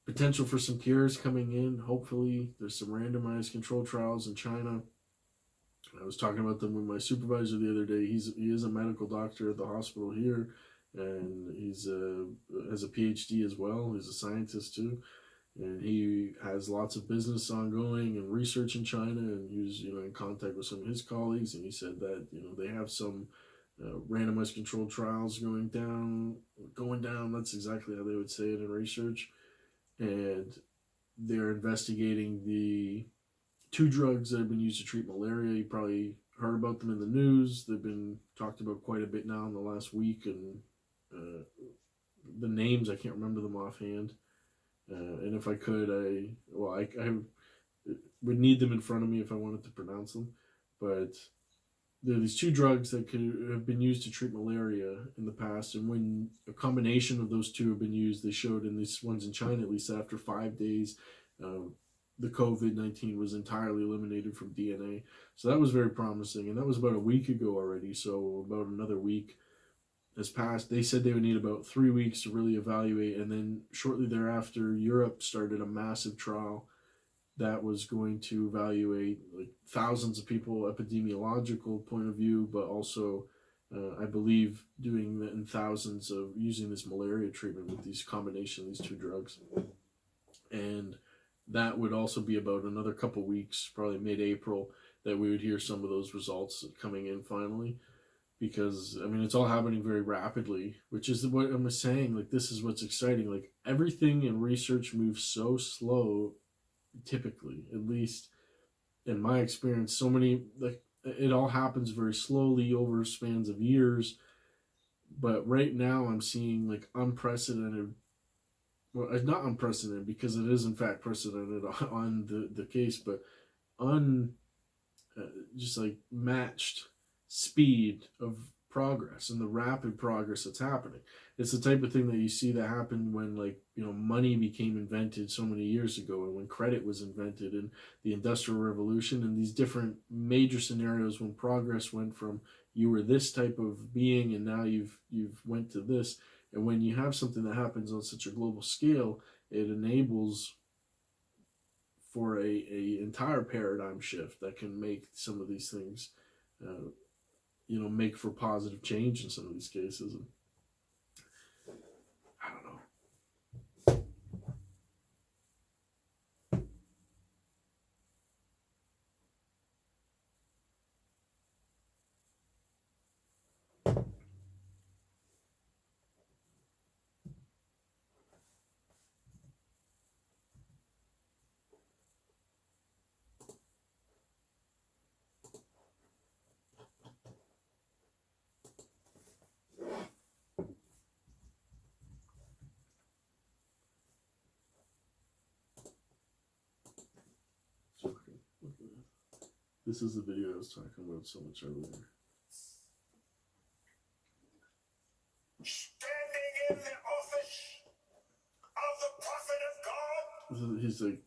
potential for some cures coming in. Hopefully, there's some randomized controlled trials in China. I was talking about them with my supervisor the other day. He is a medical doctor at the hospital here, and he's has a PhD as well. He's a scientist too, and he has lots of business ongoing and research in China. And he was in contact with some of his colleagues, and he said that they have some randomized controlled trials going down. That's exactly how they would say it in research, and they're investigating the two drugs that have been used to treat malaria. You probably heard about them in the news. They've been talked about quite a bit now in the last week, and the names, I can't remember them offhand. And if I could, I would need them in front of me if I wanted to pronounce them. But there are these two drugs that could have been used to treat malaria in the past, and when a combination of those two have been used, they showed in these ones in China, at least after 5 days, the COVID-19 was entirely eliminated from DNA. So that was very promising, and that was about a week ago already. So about another week has passed. They said they would need about 3 weeks to really evaluate, and then shortly thereafter, Europe started a massive trial that was going to evaluate like thousands of people, epidemiological point of view, but also I believe doing in thousands of using this malaria treatment with these combination of these two drugs. And that would also be about another couple weeks, probably mid-April, that we would hear some of those results coming in finally. Because it's all happening very rapidly, which is what I'm saying. Like, this is what's exciting. Like, everything in research moves so slow, typically, at least in my experience. So many, like, it all happens very slowly over spans of years. But right now, I'm seeing like unprecedented. Well, it's not unprecedented because it is in fact precedented on the case, but just like matched speed of progress and the rapid progress that's happening. It's the type of thing that you see that happened when money became invented so many years ago, and when credit was invented, and the Industrial Revolution, and these different major scenarios when progress went from you were this type of being and now you've went to this. And when you have something that happens on such a global scale, it enables for a entire paradigm shift that can make some of these things make for positive change in some of these cases. And I don't know. This is the video I was talking about so much earlier. Standing in the office of the prophet of God. He's like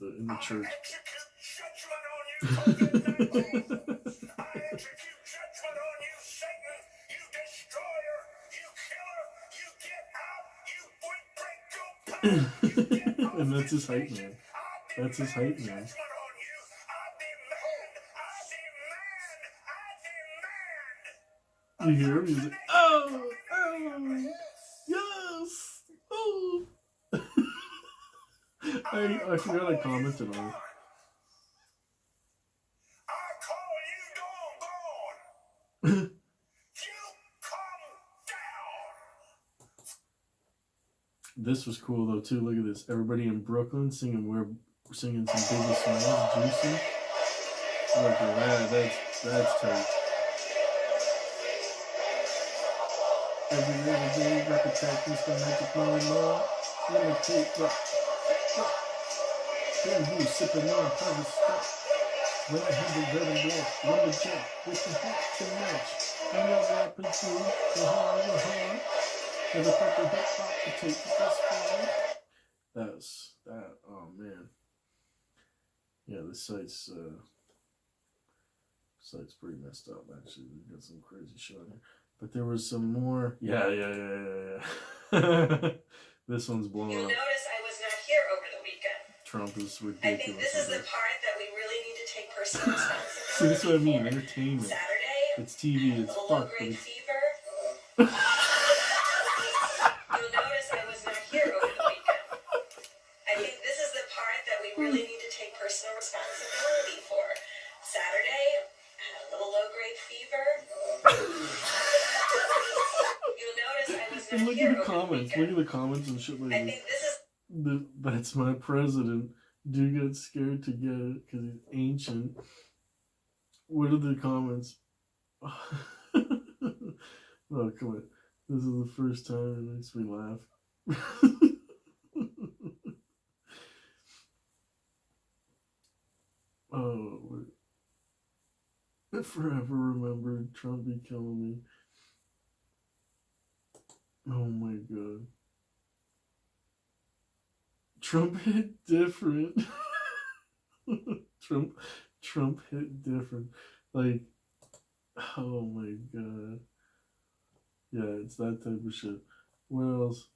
in the church. I execute judgment on you, COVID-19. I execute judgment on you, Satan. You destroyer. You killer. You get out. You break your power. You get off. And that's his hype man. That's his hype man. You hear him? He's like, oh, yes, oh. I forgot I commented on it. I call you doggone. You come down. This was cool though too. Look at this. Everybody in Brooklyn singing. We're singing some Biggie Smalls, Juicy. Look at that. That's tight. Every day, rap attack, Mr. Magic Money Law. Let me take rock. Then who's sipping on private stuff? When I had the red and black, lumberjack with the hat to match. I'm not rapping too, the hard. And the fucking hip hop to take it this far. That's that. Oh man. Yeah, this site's pretty messed up actually. We got some crazy shit on here. But there was some more. Yeah. This one's blowing up. You'll notice I was not Trump is I ridiculous. think this is the part that we really need to take personal See, responsibility that's what I mean. for. Entertainment. Saturday, It's TV. I had a It's little fucked, but low-grade it's... fever. You'll notice I was not here over the weekend. I think this is the part that we really need to take personal responsibility for. Saturday, I had a little low-grade fever. You'll notice I was And not look here at the over the comments. weekend. Look at the comments and shit like I this. think this is That's my president. Do get scared to get it because he's ancient. What are the comments? Oh, come on. This is the first time it makes me laugh. Oh, I forever remembered Trump be killing me. Oh my god. Trump hit different. Trump hit different. Like, oh my god. Yeah, it's that type of shit. What else?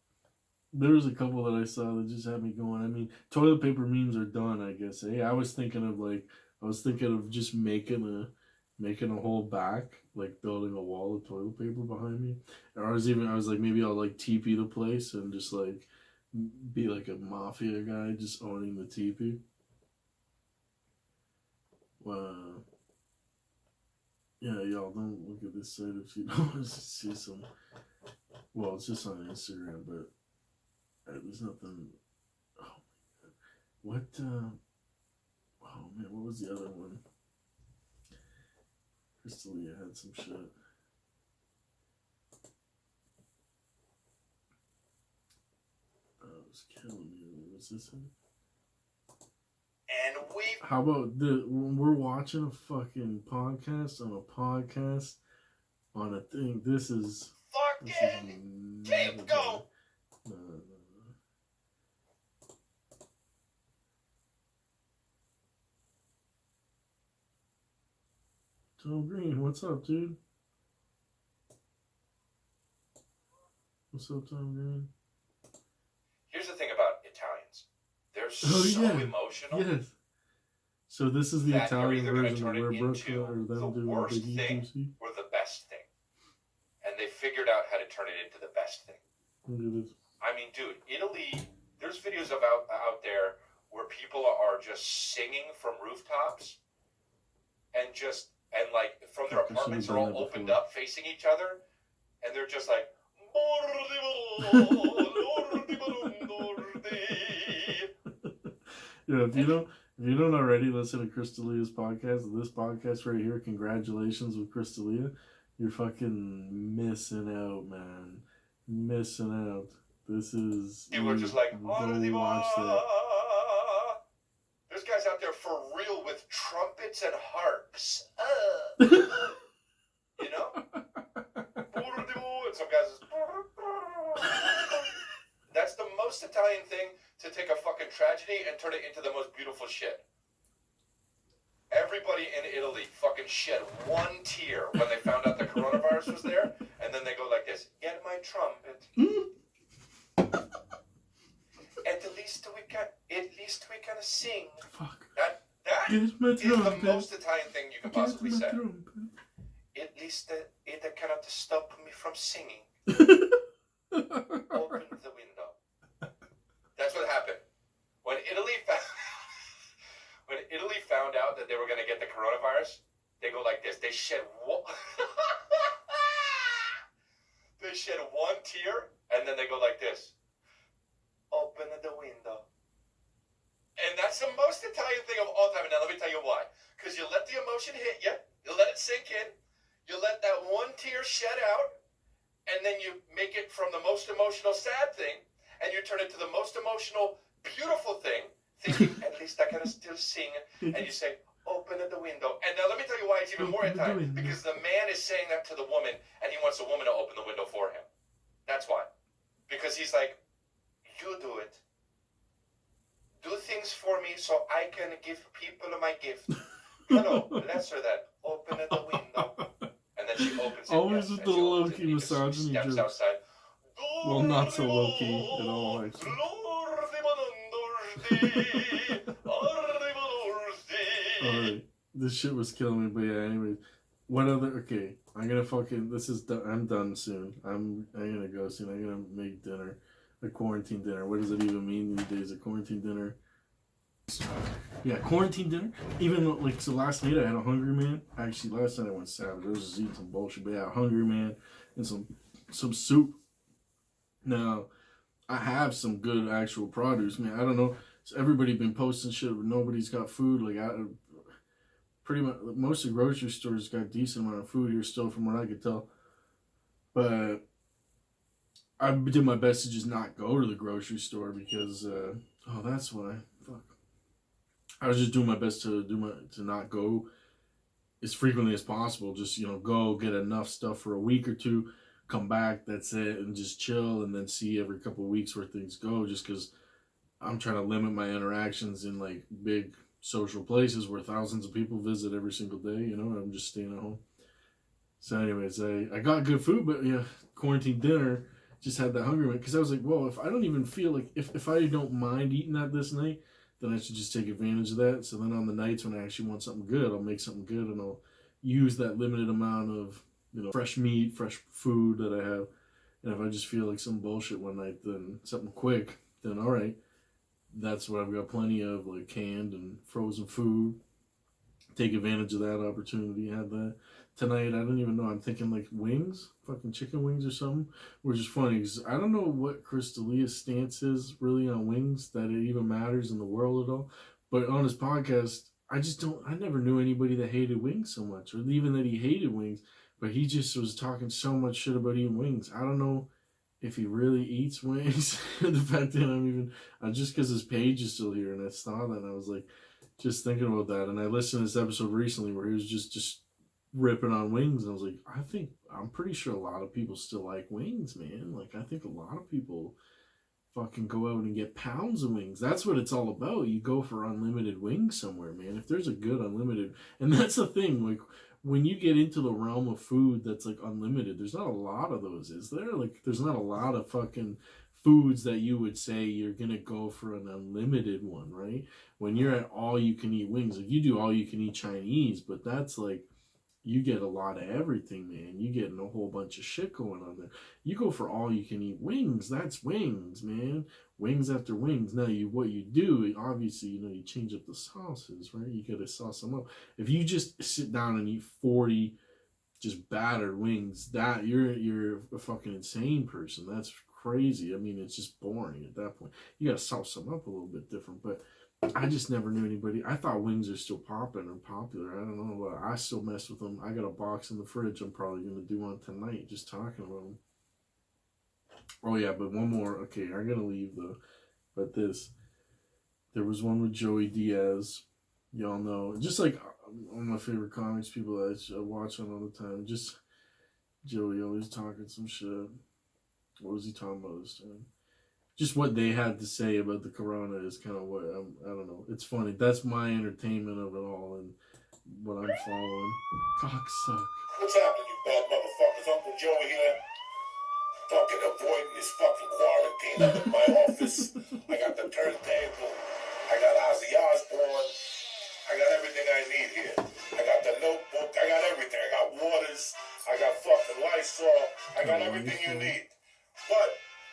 There was a couple that I saw that just had me going. I mean, toilet paper memes are done, I guess. Hey, I was thinking of just making a whole back, like building a wall of toilet paper behind me. Or I was like, maybe I'll like teepee the place and just like be like a mafia guy just owning the teepee. Yeah, y'all don't look at this site if you don't want to see some. Well, it's just on Instagram, but there's nothing. Oh my god, what? Oh man, what was the other one? Crystalia had some shit. It was killing me. Was this it? And we How about when we're watching a fucking podcast on a thing? This is fucking keep going. No. Tom Green, what's up, dude? What's up, Tom Green? Here's the thing about Italians. They're Oh, so yeah. emotional. Yes. So this is the that they're Italian either gonna version of turn it where into Brooklyn or them the doing worst Biggie thing Juicy. or the best thing. And they figured out how to turn it into the best thing. Look at this. I mean, dude, Italy, there's videos of out there where people are just singing from rooftops and like from their Fuck, I should've apartments are done all that opened before. up facing each other and they're just like Yeah, if you don't already listen to Crystalia's podcast, this podcast right here, congratulations with Crystalia. You're fucking missing out, man. Missing out. This is people are just like go watch that. there's guys out there for real with trumpets and harps. You know? And some guys is that's the most Italian thing, to take a fucking tragedy and turn it into the most beautiful shit. Everybody in Italy fucking shed one tear when they found out the coronavirus was there, and then they go like this, get my trumpet. At least we can sing. Fuck. That Get my is the trumpet. most Italian thing you can possibly Get my say. trumpet. At least it cannot stop me from singing. Open the window. That's what happened. When Italy found out that they were going to get the coronavirus, they go like this. They shed one tear, and then they go like this. Open the window. And that's the most Italian thing of all time. And now let me tell you why. Because you let the emotion hit you. You let it sink in. You let that one tear shed out. And then you make it from the most emotional sad thing. And you turn it to the most emotional beautiful thing. Thinking, at least I can still sing. And you say, open the window. And now let me tell you why it's even more Italian. Because the man is saying that to the woman. And he wants the woman to open the window for him. That's why. Because he's like, you do it. Do things for me so I can give people my gift. Hello, lesser than open the window. And then she opens it. Always with the low-key misogyny steps jokes. outside. Well, not so low-key at all, actually. Alright. This shit was killing me, but yeah, anyways. What other, okay, I'm gonna fucking, this is done, I'm done soon. I'm gonna go soon. I'm gonna make dinner. A quarantine dinner. What does it even mean these days? A quarantine dinner? Yeah, quarantine dinner. Even though, like, so last night I had a Hungry Man. Actually, last night I went savage. I was just eating some bullshit. But yeah, a Hungry Man and some soup. Now, I have some good actual produce, man. I don't know. So everybody been posting shit, but nobody's got food. Like, pretty much most of the grocery stores got a decent amount of food here still, from what I could tell. But I did my best to just not go to the grocery store because, oh, that's why. Fuck. I was just doing my best to not go as frequently as possible. Just, go get enough stuff for a week or two, come back, that's it, and just chill, and then see every couple of weeks where things go. Just because I'm trying to limit my interactions in like big social places where thousands of people visit every single day. I'm just staying at home. So, anyways, I got good food, but yeah, quarantine dinner. Just had that Hungry Man because I was like, well, if I don't even feel like if I don't mind eating that this night, then I should just take advantage of that. So then on the nights when I actually want something good, I'll make something good and I'll use that limited amount of fresh meat, fresh food that I have. And if I just feel like some bullshit one night, then something quick, then all right, that's what I've got plenty of, like canned and frozen food. Take advantage of that opportunity. Have that tonight. I don't even know. I'm thinking like wings, fucking chicken wings or something. Which is funny because I don't know what Chris D'Elia's stance is really on wings, that it even matters in the world at all. But on his podcast, I never knew anybody that hated wings so much, or even that he hated wings. But he just was talking so much shit about eating wings. I don't know if he really eats wings. The fact that just because his page is still here, and I saw that, and I was like, just thinking about that. And I listened to this episode recently where he was just ripping on wings, and I was like, I'm pretty sure a lot of people still like wings, man. Like, I think a lot of people fucking go out and get pounds of wings. That's what it's all about. You go for unlimited wings somewhere, man. If there's a good unlimited, and that's the thing, like, when you get into the realm of food that's like unlimited, there's not a lot of those, is there? Like, there's not a lot of fucking foods that you would say you're gonna go for an unlimited one, right? When you're at all you can eat wings, like you do all you can eat Chinese, but that's like, you get a lot of everything, man. You getting a whole bunch of shit going on there. You go for all you can eat wings. That's wings, man. Wings after wings. Now, what you do, obviously, you change up the sauces, right? You gotta sauce them up. If you just sit down and eat 40 just battered wings, that you're a fucking insane person. That's crazy. I mean, it's just boring at that point. You gotta sauce them up a little bit different, but I just never knew anybody. I thought wings are still popping or popular. I don't know, but I still mess with them. I got a box in the fridge. I'm probably going to do one tonight, just talking about them. Oh, yeah, but one more. Okay, I'm going to leave, though. But there was one with Joey Diaz. Y'all know. Just like one of my favorite comics, people that I watch on all the time. Just Joey always talking some shit. What was he talking about this time? Just what they had to say about the corona is kind of what, I don't know. It's funny. That's my entertainment of it all and what I'm following. Cocksuck. What's happening, you bad motherfuckers? Uncle Joey here. Fucking avoiding this fucking quarantine. I'm in my office. I got the turntable. I got Ozzy Osbourne. I got everything I need here. I got the notebook. I got everything. I got waters. I got fucking Lysol. I got everything you need. But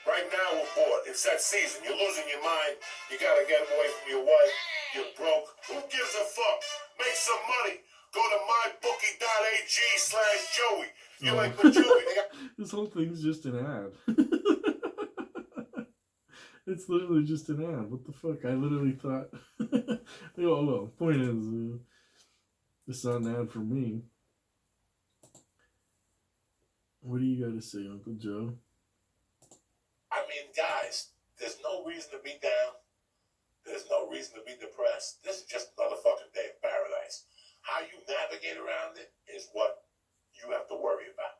right now we're bored. It's that season. You're losing your mind. You gotta get away from your wife. You're broke. Who gives a fuck? Make some money. Go to mybookie.ag/Joey. You like with Joey? This whole thing's just an ad. It's literally just an ad. What the fuck? I literally thought. Well, point is, it's not an ad for me. What do you got to say, Uncle Joe? I mean, guys, there's no reason to be down. There's no reason to be depressed. This is just another fucking day of paradise. How you navigate around it is what you have to worry about.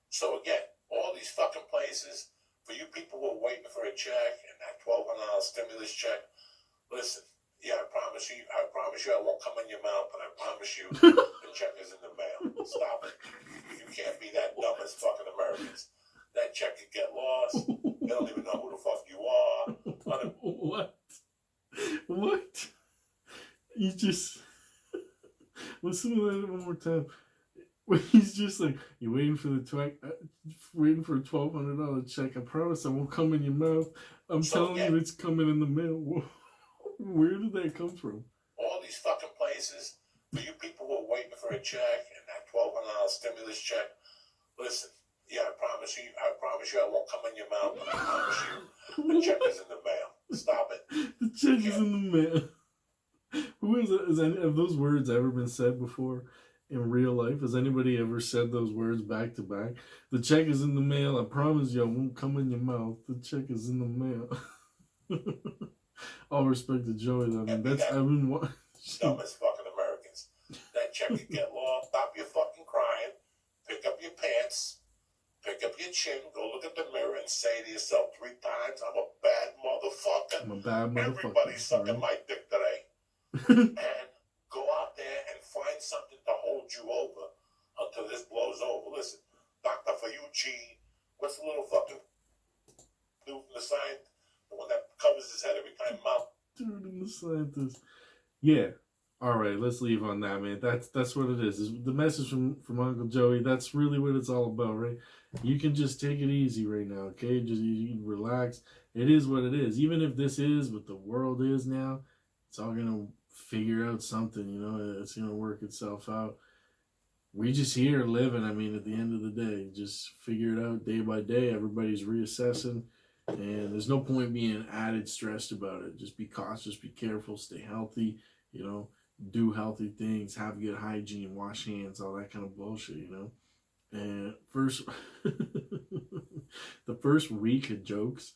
So again, all these fucking places, for you people who are waiting for a check and that $1,200 stimulus check, listen, yeah, I promise you I won't come in your mouth, but I promise you the check is in the mail. Stop it. You can't be that dumb as fucking Americans. That check could get lost. They don't even know who the fuck you are. What? What? You just listen to that one more time. When he's just like, you're waiting for the waiting for a $1,200 check. I promise I won't come in your mouth. I'm So, telling yeah. you, it's coming in the mail. Where did that come from? All these fucking places, for you people who are waiting for a check and that $1,200 stimulus check, listen, yeah, I promise you I won't come in your mouth, but I promise you, the check is in the mail. Stop it. The check is in the mail. Who is it? Have those words ever been said before in real life? Has anybody ever said those words back to back? The check is in the mail. I promise you I won't come in your mouth. The check is in the mail. All respect to Joey, though. I mean, that's, I've been watching. Dumbest fucking Americans. That check could get lost. Stop your fucking crying. Pick up your pants. Pick up your chin. Go look at the mirror and say to yourself 3 times, I'm a bad motherfucker. I'm a bad motherfucker. Everybody's sucking right? my dick today. And go out there and find something to hold you over until this blows over. Listen, Dr. Fauci, what's the little fucking dude from the science? The one that covers his head every time mouth. Dude and the scientist. Yeah. All right, let's leave on that, man. That's what it is. The message from Uncle Joey. That's really what it's all about, right? You can just take it easy right now, okay? Just you can relax. It is what it is. Even if this is what the world is now, it's all gonna figure out something. You know, it's gonna work itself out. We just here living. I mean, at the end of the day, just figure it out day by day. Everybody's reassessing. And there's no point being added stressed about it. Just be cautious, be careful, stay healthy, you know, do healthy things, have good hygiene, wash hands, all that kind of bullshit, you know. And the first week of jokes,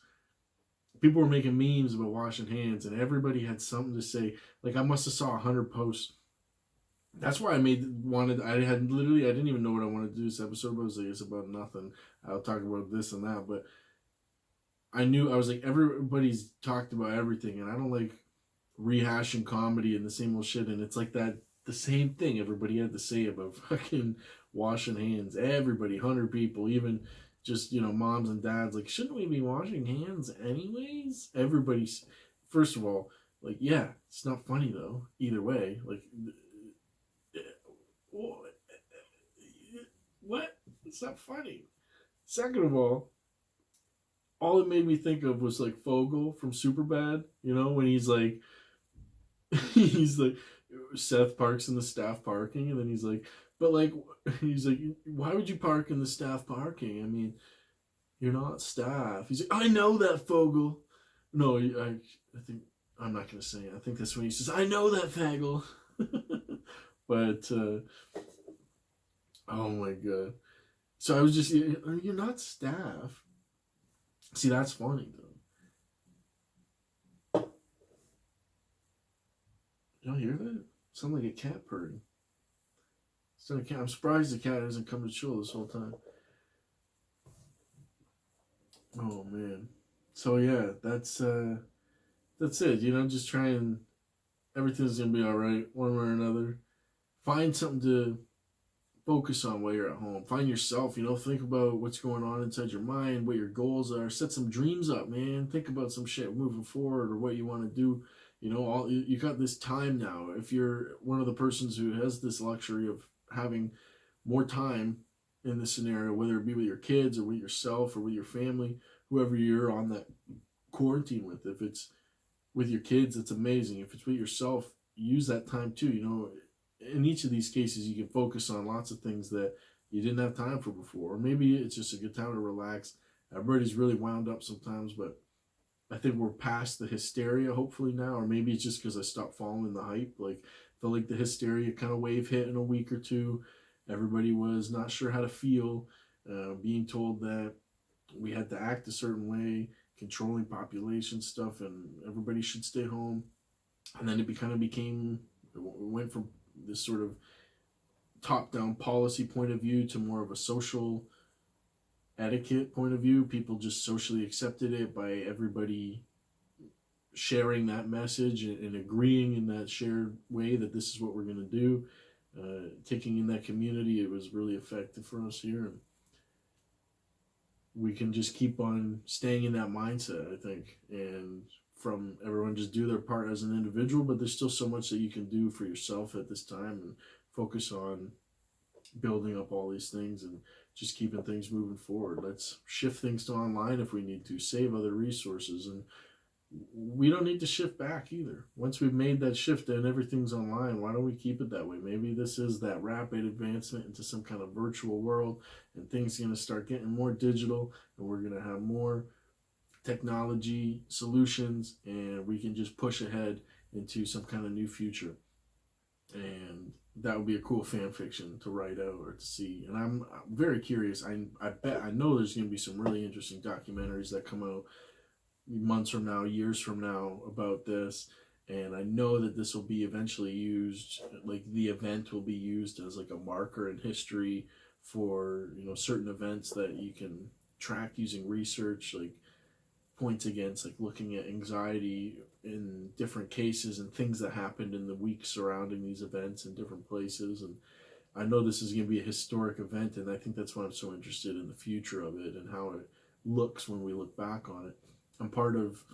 people were making memes about washing hands, and everybody had something to say. Like, I must have saw 100 posts. That's why I didn't even know what I wanted to do this episode, but I was like, it's about nothing. I'll talk about this and that, but I was like, everybody's talked about everything, and I don't like rehashing comedy and the same old shit, and it's like that, the same thing everybody had to say about fucking washing hands. Everybody, 100 people, even just, you know, moms and dads, like, shouldn't we be washing hands anyways? Everybody's, first of all, like, yeah, it's not funny though, either way. Like, what? It's not funny. Second of all it made me think of was like Fogel from Superbad, you know, when he's like Seth parks in the staff parking, and then he's like, why would you park in the staff parking? I mean, you're not staff. He's like, I know that, Fogel. No, I think, I'm not gonna say it. I think that's when he says, I know that, Fagel. But oh my god. So I was just, you're not staff. See, that's funny, though. Y'all hear that? Sound like a cat purring. It's not a cat. I'm surprised the cat hasn't come to chill this whole time. Oh, man. So, yeah, that's it. You know, just try and everything's going to be all right, one way or another. Find something to focus on while you're at home. Find yourself, you know, think about what's going on inside your mind, what your goals are. Set some dreams up, man. Think about some shit moving forward or what you want to do. You know, you got this time now. If you're one of the persons who has this luxury of having more time in this scenario, whether it be with your kids or with yourself or with your family, whoever you're on that quarantine with, if it's with your kids, it's amazing. If it's with yourself, use that time too, you know. In each of these cases, you can focus on lots of things that you didn't have time for before. Or maybe it's just a good time to relax. Everybody's really wound up sometimes, but I think we're past the hysteria, hopefully now. Or maybe it's just because I stopped following the hype. Like, I felt like the hysteria kind of wave hit in a week or two. Everybody was not sure how to feel, being told that we had to act a certain way, controlling population stuff, and everybody should stay home. And then it went from this sort of top-down policy point of view to more of a social etiquette point of view. People just socially accepted it by everybody sharing that message and agreeing in that shared way that this is what we're going to do. Taking in that community, it was really effective for us here. And we can just keep on staying in that mindset, I think, and from everyone just do their part as an individual, but there's still so much that you can do for yourself at this time and focus on building up all these things and just keeping things moving forward. Let's shift things to online if we need to, save other resources, and we don't need to shift back either. Once we've made that shift and everything's online, why don't we keep it that way? Maybe this is that rapid advancement into some kind of virtual world, and things are going to start getting more digital, and we're going to have more technology solutions, and we can just push ahead into some kind of new future. And that would be a cool fan fiction to write out or to see. And I'm very curious. I know there's going to be some really interesting documentaries that come out months from now, years from now, about this. And I know that this will be eventually used, like the event will be used as like a marker in history for, you know, certain events that you can track using research, like points against, like looking at anxiety in different cases and things that happened in the weeks surrounding these events in different places. And I know this is going to be a historic event, and I think that's why I'm so interested in the future of it and how it looks when we look back on it. I'm part of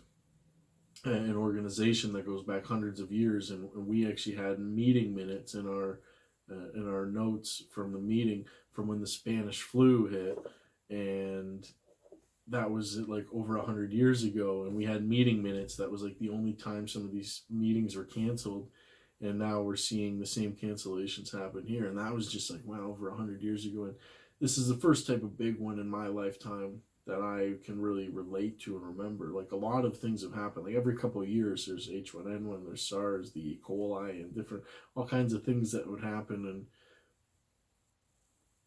an organization that goes back hundreds of years, and we actually had meeting minutes in our notes from the meeting from when the Spanish flu hit, and that was like over 100 years ago, and we had meeting minutes. That was like the only time some of these meetings were canceled, and now we're seeing the same cancellations happen here. And that was just like, wow, over 100 years ago. And this is the first type of big one in my lifetime that I can really relate to and remember. Like a lot of things have happened. Like every couple of years, there's H1N1, there's SARS, the E. coli, and different all kinds of things that would happen, and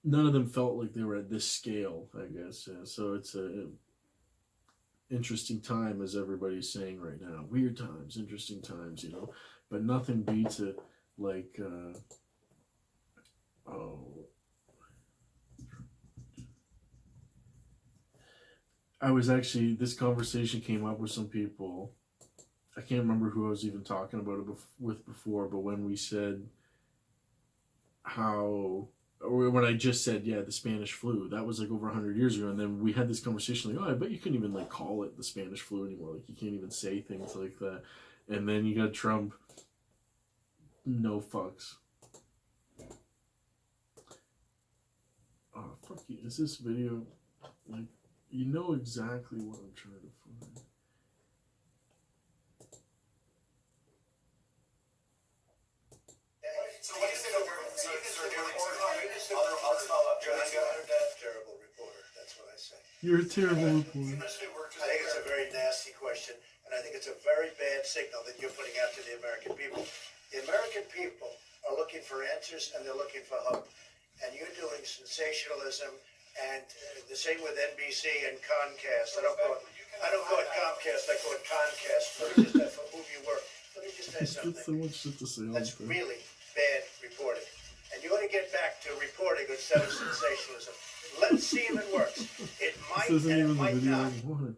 none of them felt like they were at this scale, I guess. Yeah, so it's a interesting time, as everybody's saying right now. Weird times, interesting times, you know. But nothing beats it like, I was actually, this conversation came up with some people. I can't remember who I was even talking about it with before, but when we said how, or when I just said, yeah, the Spanish flu, that was like over 100 years ago. And then we had this conversation like, oh, I bet you couldn't even like call it the Spanish flu anymore. Like you can't even say things like that. And then you got Trump, no fucks. Oh, fuck you. Is this video, like, you know exactly what I'm trying to find. So what do you think of I'll follow up. That's a terrible reporter. That's what I say. You're a terrible reporter. I think it's a very nasty question, and I think it's a very bad signal that you're putting out to the American people. The American people are looking for answers, and they're looking for hope. And you're doing sensationalism, and the same with NBC and Comcast. I don't call it Comcast. I call it Comcast. Let me just for whom you work. Let me just say something. So much shit to say. That's really bad reporting. And you ought to get back to reporting instead of sensationalism. Let's see if it works. It might this isn't and even it might the video not. I wanted.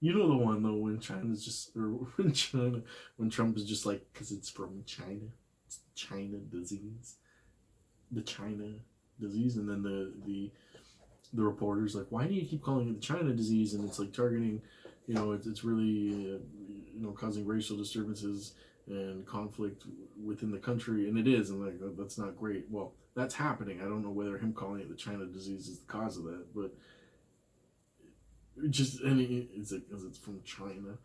You know the one though when China's just, or when Trump is just like, because it's from China, it's China disease, the China disease, and then the reporter's like, why do you keep calling it the China disease? And it's like targeting, you know, it's really, you know, causing racial disturbances and conflict within the country, and it is, and like that's not great. Well, that's happening. I don't know whether him calling it the China disease is the cause of that, but just, and it's like, because it's from China,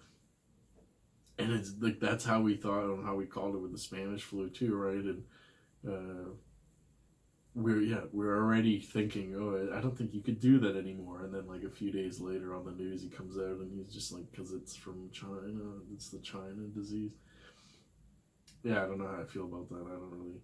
and it's like that's how we thought and how we called it with the Spanish flu too, right? And we're already thinking, oh, I don't think you could do that anymore. And then like a few days later on the news, he comes out and he's just like, because it's from China, it's the China disease. Yeah, I don't know how I feel about that. I don't really.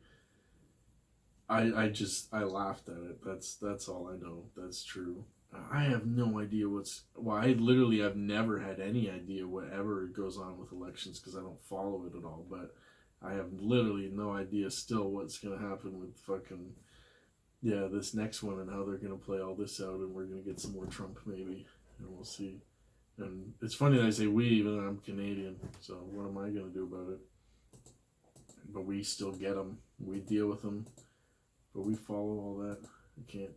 I laughed at it. That's all I know. That's true. I have no idea I literally have never had any idea whatever goes on with elections because I don't follow it at all. But I have literally no idea still what's gonna happen with fucking, yeah, this next one and how they're gonna play all this out, and we're gonna get some more Trump maybe, and we'll see. And it's funny that I say we, even though I'm Canadian. So what am I gonna do about it? But we still get them. We deal with them. But we follow all that. We can't.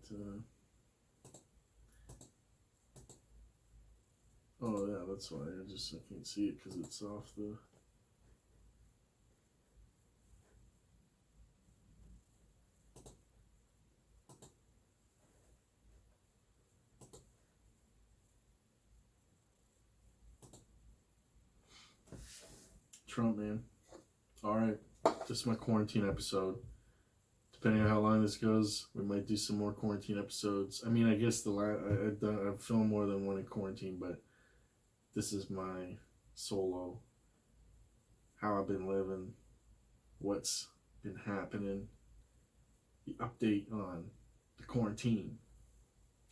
Oh yeah, that's why I can't see it because it's off the. Trump, man. All right, this is my quarantine episode. Depending on how long this goes, we might do some more quarantine episodes. I mean, I guess I've filmed more than one in quarantine, but this is my solo. How I've been living, what's been happening, the update on the quarantine.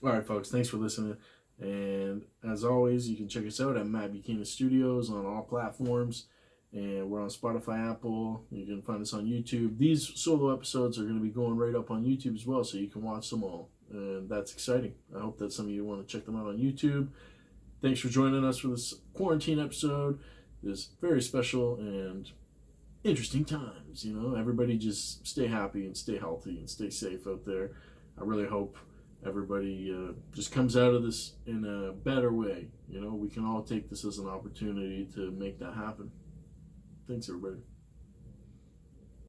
All right, folks, thanks for listening. And as always, you can check us out at Matt Buchanan Studios on all platforms. And we're on Spotify, Apple. You can find us on YouTube. These solo episodes are going to be going right up on YouTube as well, so you can watch them all. And that's exciting. I hope that some of you want to check them out on YouTube. Thanks for joining us for this quarantine episode. It's very special and interesting times. You know, everybody just stay happy and stay healthy and stay safe out there. I really hope everybody just comes out of this in a better way. You know, we can all take this as an opportunity to make that happen. Thanks, everybody.